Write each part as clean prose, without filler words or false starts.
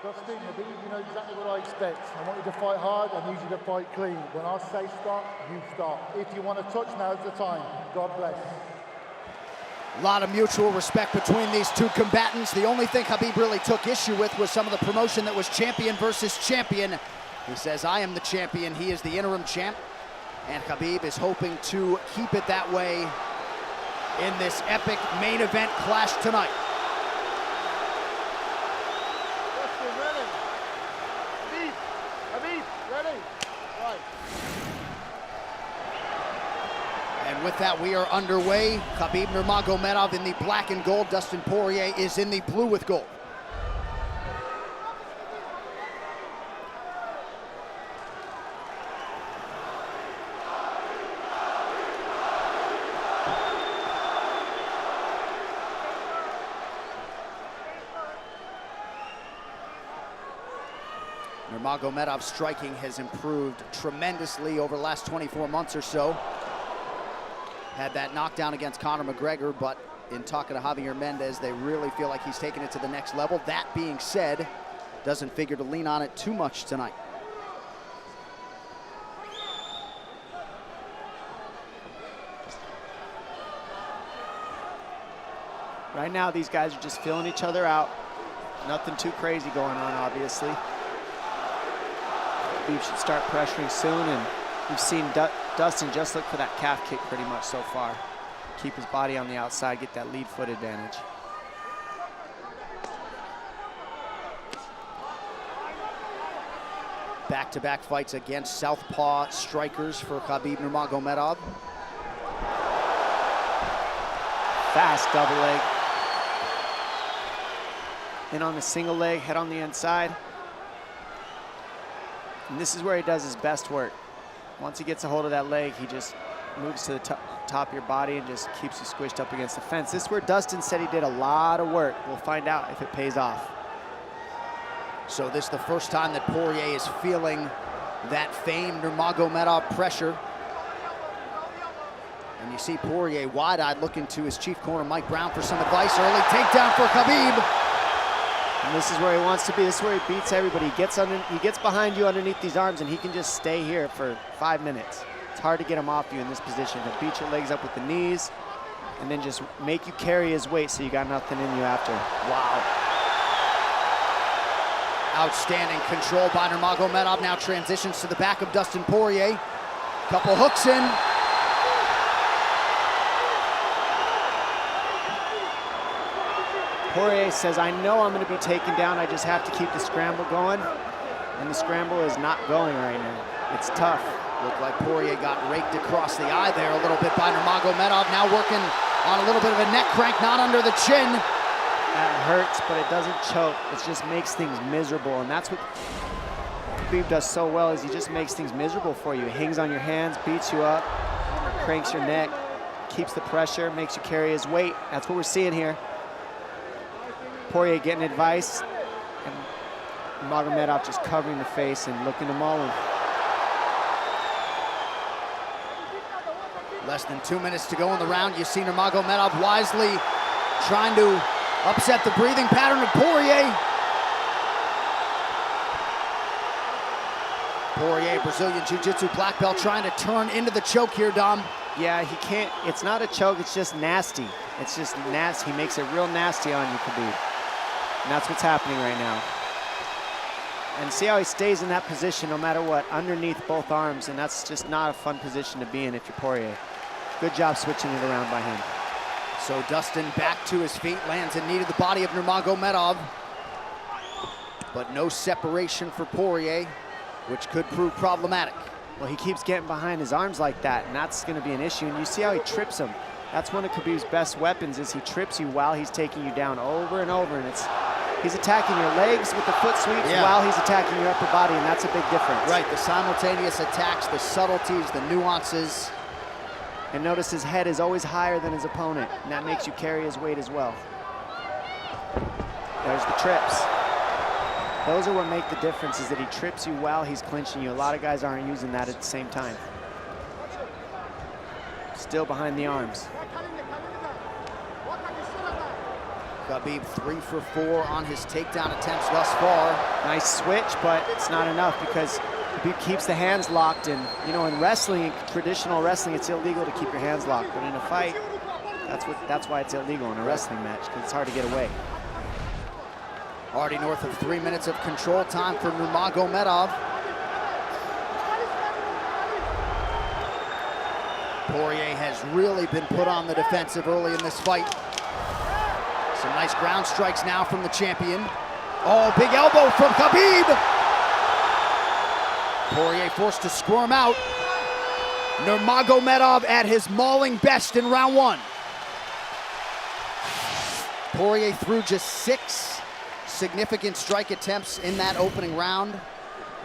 Dustin, I believe you know exactly what I expect. I want you to fight hard, I need you to fight clean. When I say stop, you stop. If you want to touch, now's the time. God bless. A lot of mutual respect between these two combatants. The only thing Khabib really took issue with was some of the promotion that was champion versus champion. He says, I am the champion, he is the interim champ. And Khabib is hoping to keep it that way in this epic main event clash tonight. And with that, we are underway. Khabib Nurmagomedov in the black and gold. Dustin Poirier is in the blue with gold. Nurmagomedov's striking has improved tremendously over the last 24 months or so. Had that knockdown against Conor McGregor, but in talking to Javier Mendez, they really feel like he's taken it to the next level. That being said, doesn't figure to lean on it too much tonight. Right now, these guys are just filling each other out. Nothing too crazy going on, obviously. Khabib should start pressuring soon, and you've seen Dustin just look for that calf kick pretty much so far. Keep his body on the outside, get that lead foot advantage. Back-to-back fights against southpaw strikers for Khabib Nurmagomedov. Fast double leg. In on the single leg, head on the inside. And this is where he does his best work. Once he gets a hold of that leg, he just moves to the top of your body and just keeps you squished up against the fence. This is where Dustin said he did a lot of work. We'll find out if it pays off. So this is the first time that Poirier is feeling that famed Nurmagomedov pressure. And you see Poirier wide-eyed looking to his chief corner, Mike Brown, for some advice. Early takedown for Khabib. And this is where he wants to be. This is where he beats everybody. He gets behind you underneath these arms, and he can just stay here for 5 minutes. It's hard to get him off you in this position. He'll beat your legs up with the knees, and then just make you carry his weight so you got nothing in you after. Wow. Outstanding control by Nurmagomedov. Now transitions to the back of Dustin Poirier. Couple hooks in. Poirier says, I know I'm going to be taken down. I just have to keep the scramble going. And the scramble is not going right now. It's tough. Looked like Poirier got raked across the eye there a little bit by Nurmagomedov. Now working on a little bit of a neck crank, not under the chin. That hurts, but it doesn't choke. It just makes things miserable. And that's what Khabib does so well, is he just makes things miserable for you. He hangs on your hands, beats you up, cranks your neck, keeps the pressure, makes you carry his weight. That's what we're seeing here. Poirier getting advice, and Nurmagomedov just covering the face and looking to maul him. Less than 2 minutes to go in the round. You see Nurmagomedov wisely trying to upset the breathing pattern of Poirier. Poirier, Brazilian Jiu-Jitsu black belt, trying to turn into the choke here, Dom. Yeah, he can't. It's not a choke, it's just nasty. It's just nasty. He makes it real nasty on you, Khabib. And that's what's happening right now. And see how he stays in that position no matter what, underneath both arms, and that's just not a fun position to be in if you're Poirier. Good job switching it around by him. So Dustin back to his feet, lands in knee to the body of Nurmagomedov. But no separation for Poirier, which could prove problematic. Well, he keeps getting behind his arms like that, and that's going to be an issue. And you see how he trips him. That's one of Khabib's best weapons, is he trips you while he's taking you down over and over. And he's attacking your legs with the foot sweeps while he's attacking your upper body, and that's a big difference. Right, the simultaneous attacks, the subtleties, the nuances. And notice his head is always higher than his opponent, and that makes you carry his weight as well. There's the trips. Those are what make the difference, is that he trips you while he's clinching you. A lot of guys aren't using that at the same time. Still behind the arms. Khabib 3 for 4 on his takedown attempts thus far. Nice switch, but it's not enough because Khabib keeps the hands locked. And you know, in wrestling, traditional wrestling, it's illegal to keep your hands locked. But in a fight, that's why it's illegal in a wrestling match, because it's hard to get away. Already north of 3 minutes of control time for Nurmagomedov. Poirier has really been put on the defensive early in this fight. Some nice ground strikes now from the champion. Oh, big elbow from Khabib. Poirier forced to squirm out. Nurmagomedov at his mauling best in round 1. Poirier threw just 6 significant strike attempts in that opening round.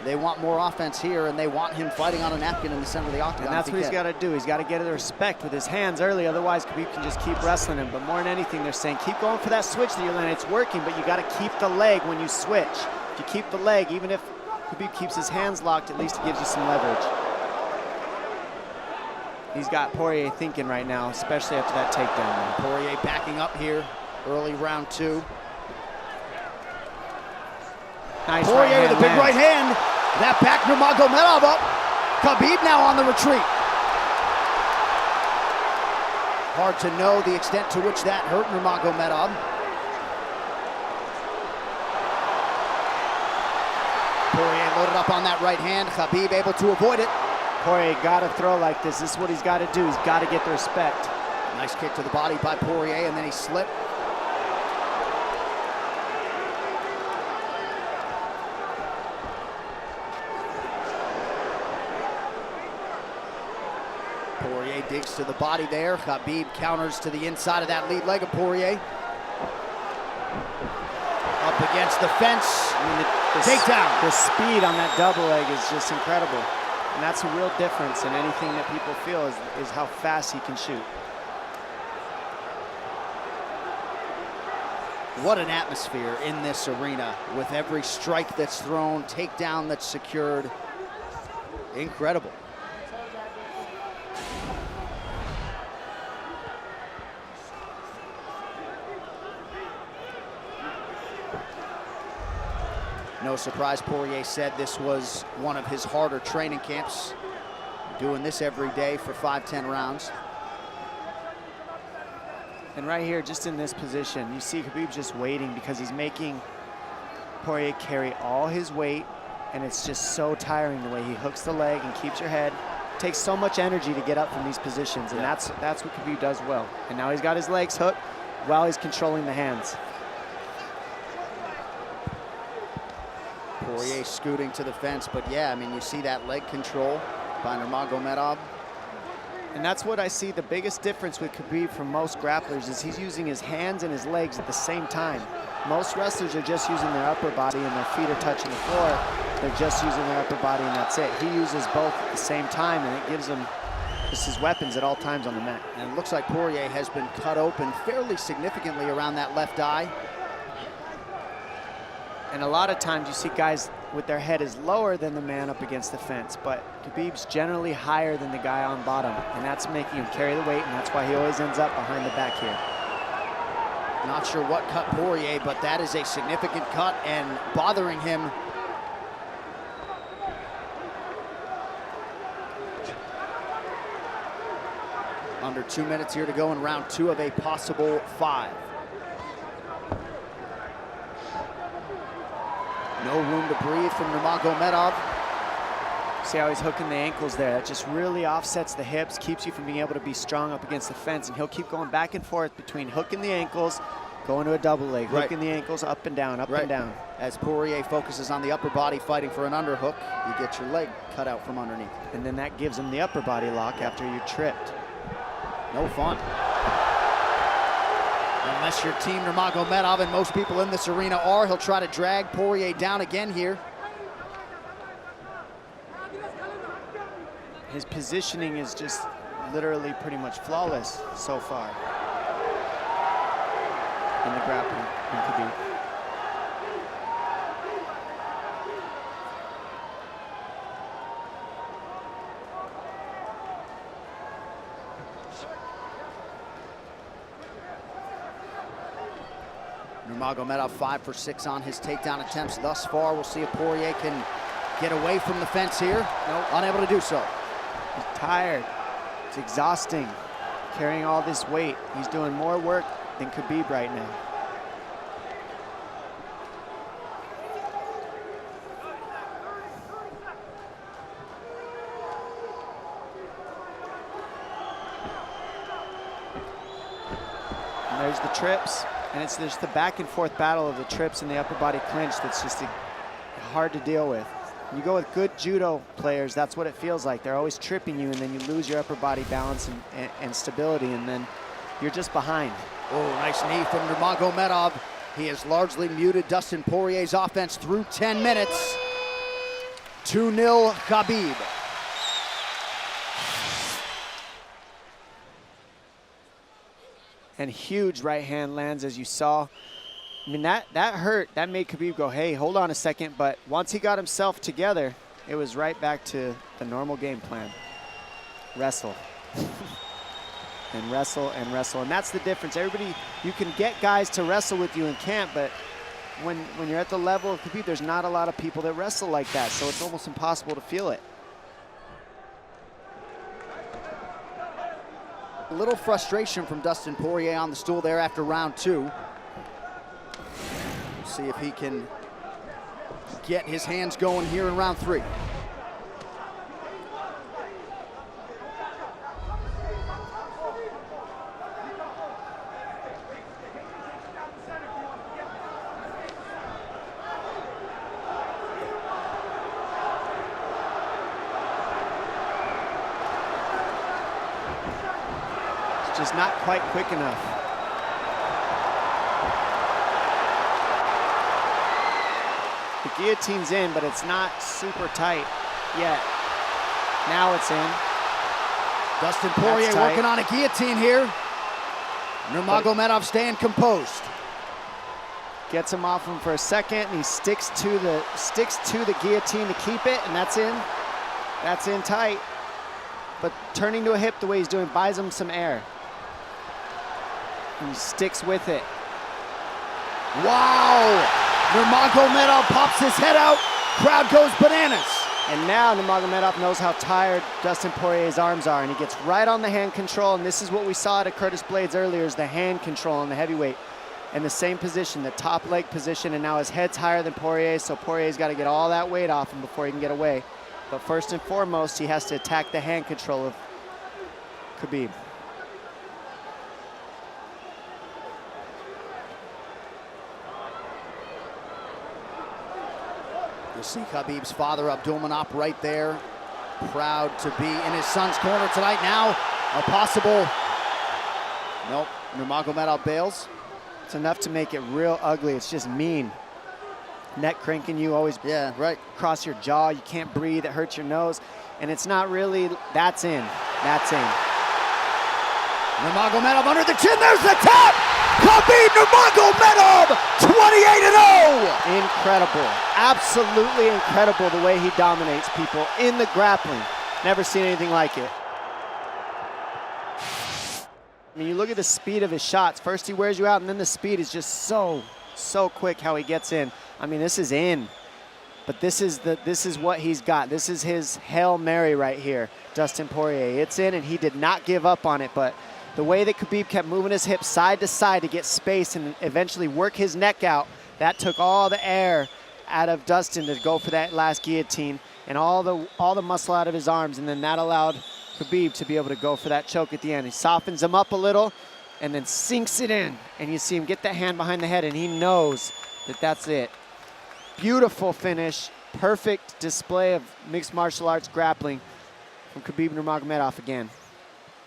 They want more offense here, and they want him fighting on a napkin in the center of the octagon. And that's what he's got to do. He's got to get the respect with his hands early, otherwise Khabib can just keep wrestling him. But more than anything, they're saying keep going for that switch that you're landing. It's working, but you got to keep the leg when you switch. If you keep the leg, even if Khabib keeps his hands locked, at least it gives you some leverage. He's got Poirier thinking right now, especially after that takedown. Poirier backing up here, early round 2. Nice Poirier with a big right hand. That backed Nurmagomedov up. Khabib now on the retreat. Hard to know the extent to which that hurt Nurmagomedov. Poirier loaded up on that right hand. Khabib able to avoid it. Poirier got to throw like this. This is what he's got to do. He's got to get the respect. Nice kick to the body by Poirier, and then he slipped. Poirier digs to the body there. Khabib counters to the inside of that lead leg of Poirier. Up against the fence. I mean, takedown. The speed on that double leg is just incredible. And that's a real difference in anything that people feel is how fast he can shoot. What an atmosphere in this arena with every strike that's thrown, takedown that's secured. Incredible. No surprise, Poirier said this was one of his harder training camps. Doing this every day for 5-10 rounds. And right here, just in this position, you see Khabib just waiting because he's making Poirier carry all his weight, and it's just so tiring the way he hooks the leg and keeps your head. It takes so much energy to get up from these positions, and that's what Khabib does well. And now he's got his legs hooked while he's controlling the hands. Poirier scooting to the fence, but yeah, I mean, you see that leg control by Nurmagomedov. And that's what I see the biggest difference with Khabib from most grapplers is he's using his hands and his legs at the same time. Most wrestlers are just using their upper body and their feet are touching the floor. They're just using their upper body and that's it. He uses both at the same time, and it gives him just his weapons at all times on the mat. And it looks like Poirier has been cut open fairly significantly around that left eye. And a lot of times you see guys with their head is lower than the man up against the fence, but Khabib's generally higher than the guy on bottom, and that's making him carry the weight, and that's why he always ends up behind the back here. Not sure what cut Poirier, but that is a significant cut and bothering him. Under 2 minutes here to go in round 2 of a possible 5. No room to breathe from Nurmagomedov. See how he's hooking the ankles there? That just really offsets the hips, keeps you from being able to be strong up against the fence, and he'll keep going back and forth between hooking the ankles, going to a double leg, hooking the ankles up and down, up and down. As Poirier focuses on the upper body fighting for an underhook, you get your leg cut out from underneath. And then that gives him the upper body lock after you're tripped. No fun. Unless you're Team Nurmagomedov, and most people in this arena are, he'll try to drag Poirier down again here. His positioning is just literally pretty much flawless so far in the grappling in Khabib. Nurmagomedov 5 for 6 on his takedown attempts thus far. We'll see if Poirier can get away from the fence here. Nope. Unable to do so. He's tired. It's exhausting, carrying all this weight. He's doing more work than Khabib right now. And there's the trips, and it's just the back and forth battle of the trips and the upper body clinch that's just hard to deal with. When you go with good judo players, that's what it feels like. They're always tripping you, and then you lose your upper body balance and stability, and then you're just behind. Oh, nice knee from Nurmagomedov. He has largely muted Dustin Poirier's offense through 10 minutes. 2-0 Khabib. And huge right hand lands, as you saw. I mean, that hurt. That made Khabib go, hey, hold on a second. But once he got himself together, it was right back to the normal game plan. Wrestle. And wrestle and wrestle. And that's the difference. Everybody, you can get guys to wrestle with you in camp, but when you're at the level of Khabib, there's not a lot of people that wrestle like that. So it's almost impossible to feel it. A little frustration from Dustin Poirier on the stool there after round 2. See if he can get his hands going here in round 3. It's just not quite quick enough. The guillotine's in, but it's not super tight yet. Now it's in. Dustin Poirier working on a guillotine here. Nurmagomedov staying composed. Gets him off him for a second, and he sticks to the guillotine to keep it, and that's in. That's in tight. But turning to a hip the way he's doing buys him some air. And he sticks with it. Wow! Nurmagomedov pops his head out, crowd goes bananas. And now Nurmagomedov knows how tired Dustin Poirier's arms are, and he gets right on the hand control, and this is what we saw at Curtis Blades earlier, is the hand control on the heavyweight. In the same position, the top leg position, and now his head's higher than Poirier, so Poirier's got to get all that weight off him before he can get away. But first and foremost, he has to attack the hand control of Khabib. You see Khabib's father, Abdulmanap, right there. Proud to be in his son's corner tonight. Now, a possible... Nope, Nurmagomedov bails. It's enough to make it real ugly. It's just mean. Neck cranking you, always across your jaw. You can't breathe, it hurts your nose. And it's not really, that's in, that's in. Nurmagomedov under the chin, there's the tap! Khabib Nurmagomedov, 28-0! Incredible, absolutely incredible the way he dominates people in the grappling. Never seen anything like it. I mean, you look at the speed of his shots. First he wears you out, and then the speed is just so quick how he gets in. I mean, this is in, but this is what he's got. This is his Hail Mary right here, Dustin Poirier. It's in, and he did not give up on it, but the way that Khabib kept moving his hips side to side to get space and eventually work his neck out, that took all the air out of Dustin to go for that last guillotine and all the muscle out of his arms, and then that allowed Khabib to be able to go for that choke at the end. He softens him up a little and then sinks it in, and you see him get that hand behind the head, and he knows that that's it. Beautiful finish, perfect display of mixed martial arts grappling from Khabib Nurmagomedov again.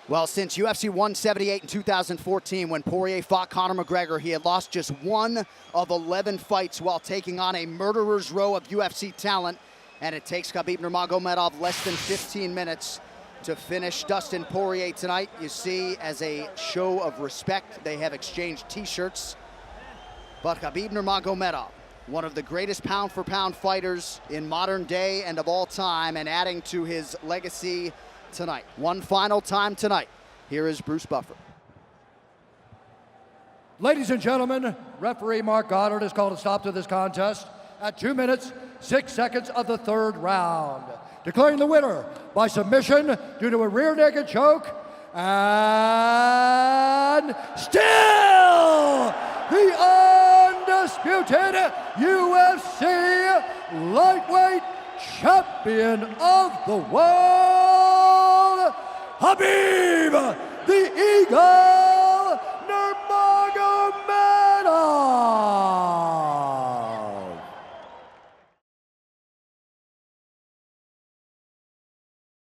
Well, since UFC 178 in 2014, when Poirier fought Conor McGregor, he had lost just 1 of 11 fights while taking on a murderer's row of UFC talent, and it takes Khabib Nurmagomedov less than 15 minutes to finish Dustin Poirier tonight. You see, as a show of respect, they have exchanged t-shirts. But Khabib Nurmagomedov, one of the greatest pound-for-pound fighters in modern day and of all time, and adding to his legacy tonight. One final time tonight. Here is Bruce Buffer. Ladies and gentlemen, referee Mark Goddard has called a stop to this contest at 2 minutes, 6 seconds of the third round, declaring the winner by submission due to a rear naked choke, and still the undisputed UFC lightweight champion of the world, Khabib the Eagle